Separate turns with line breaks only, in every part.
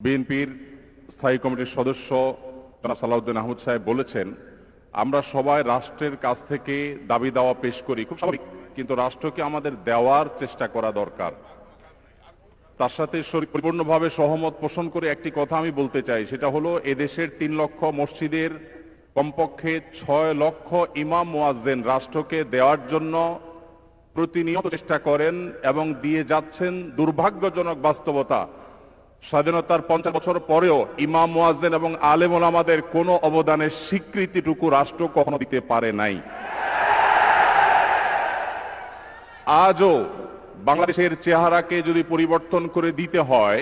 বিএনপির স্থায়ী কমিটির সদস্য জনাব সালাউদ্দিন আহমদ সাহেব বলেছেন, আমরা সবাই রাষ্ট্রের কাছ থেকে দাবি দাওয়া পেশ করি, খুব স্বাভাবিক, কিন্তু রাষ্ট্রকে আমাদের দেওয়ার চেষ্টা করা দরকার। তার সাথে পরিপূর্ণভাবে সহমত পোষণ করে একটি কথা আমি বলতে চাই, সেটা হলো এদেশের 3 লক্ষ মসজিদের কমপক্ষে 6 লক্ষ ইমাম মুয়াজ্জিন রাষ্ট্রকে দেওয়ার জন্য প্রতিনিয়ত চেষ্টা করেন এবং দিয়ে যাচ্ছেন। দুর্ভাগ্যজনক বাস্তবতা, স্বাধীনতার 50 বছর পরেও ইমাম মুয়াজ্জিন এবং আলেম ওলামাদের কোনো অবদানের স্বীকৃতিটুকু রাষ্ট্র কখনো দিতে পারে নাই। আজও বাংলাদেশের চেহারাকে যদি পরিবর্তন করে দিতে হয়,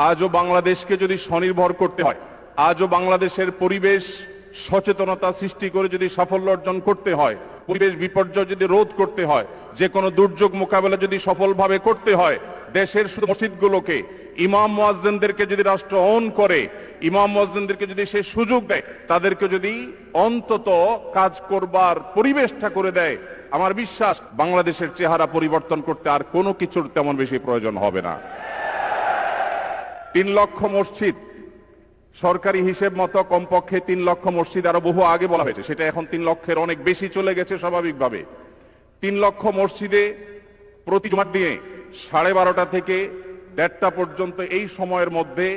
আজও বাংলাদেশকে যদি স্বনির্ভর করতে হয়, আজও বাংলাদেশের পরিবেশ সচেতনতা সৃষ্টি করে যদি সাফল্য অর্জন করতে হয়, পরিবেশ বিপর্যয় যদি রোধ করতে হয়, যে কোনো দুর্যোগ মোকাবেলা যদি সফলভাবে করতে হয়, দেশের শুধু মসজিদগুলোকে ইমাম মুয়াজ্জিনদেরকে যদি রাষ্ট্র অন করে, ইমাম মুয়াজ্জিনদেরকে যদি সে সুযোগ দেয়, তাদেরকে যদি অন্তত কাজ করবার পরিবেশটা করে দেয়, আমার বিশ্বাস বাংলাদেশের চেহারা পরিবর্তন করতে আর কোনো কিছুর তেমন বেশি প্রয়োজন হবে না। 3 লক্ষ মসজিদ সরকারি হিসেব মতো কমপক্ষে 3 লক্ষ মসজিদ আরো বহু আগে বলা হয়েছে, সেটা এখন 3 লক্ষের অনেক বেশি চলে গেছে স্বাভাবিকভাবে। 3 লক্ষ মসজিদে প্রতি জুমার দিনে 12:30 থেকে 1:30 পর্যন্ত এই সময়ের মধ্যে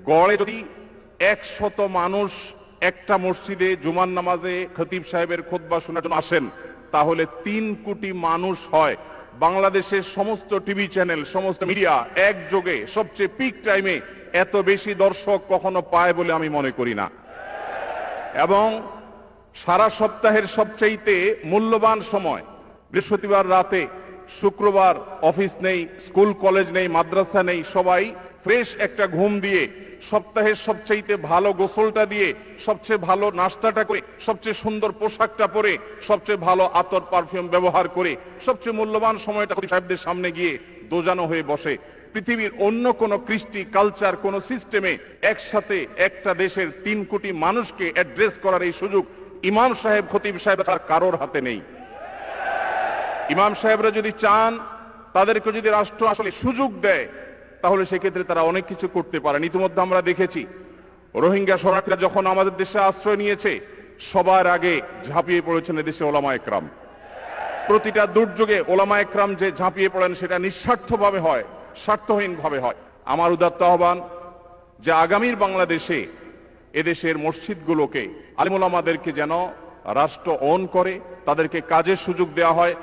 গড়ে যদি 100 মানুষ একটা মসজিদে জুমার নামাজে খতিব সাহেবের খুতবা শোনার জন্য আসেন, তাহলে 3 কোটি মানুষ হয়। বাংলাদেশের সমস্ত টিভি চ্যানেল, সমস্ত মিডিয়া একযোগে সবচেয়ে পিক টাইমে এত বেশি দর্শক কখনো পায় বলে আমি মনে করি না। এবং সারা সপ্তাহের সবচাইতে মূল্যবান সময় বৃহস্পতিবার রাতে, শুক্রবার অফিস নেই, স্কুল কলেজ নেই, মাদ্রাসা নেই, সবাই ফ্রেশ একটা ঘুম দিয়ে, সপ্তাহের সবচাইতে ভালো গোসলটা দিয়ে, সবচেয়ে ভালো নাস্তাটা করে, সবচেয়ে সুন্দর পোশাকটা পরে, সবচেয়ে ভালো আতর পারফিউম ব্যবহার করে, সবচেয়ে মূল্যবান সময়টা সাহেবদের সামনে গিয়ে দোজানো হয়ে বসে। পৃথিবীর অন্য কোন কৃষ্টি, কালচার, কোন সিস্টেমে একসাথে একটা দেশের 3 কোটি মানুষকে অ্যাড্রেস করার এই সুযোগ ইমাম সাহেব, খতিব সাহেব তার কারোর হাতে নেই। ইমাম সাহেবরা যদি চান, তাদেরকে যদি রাষ্ট্র আসলে সুযোগ দেয়, তাহলে সেক্ষেত্রে তারা অনেক কিছু করতে পারেন। ইতিমধ্যে আমরা দেখেছি রোহিঙ্গা শরণার্থীরা যখন আমাদের দেশে আশ্রয় নিয়েছে, সবার আগে ঝাঁপিয়ে পড়েছেন এদেশে ওলামা একরাম। প্রতিটা দুর্যোগে ওলামা একরাম যে ঝাঁপিয়ে পড়েন, সেটা নিঃস্বার্থভাবে হয়, স্বার্থহীনভাবে হয়। আমার উদাত্ত আহ্বান যে আগামীর বাংলাদেশে এদেশের মসজিদগুলোকে, আলেম ওলামাদেরকে যেন রাষ্ট্র অন করে, তাদেরকে কাজের সুযোগ দেওয়া হয়।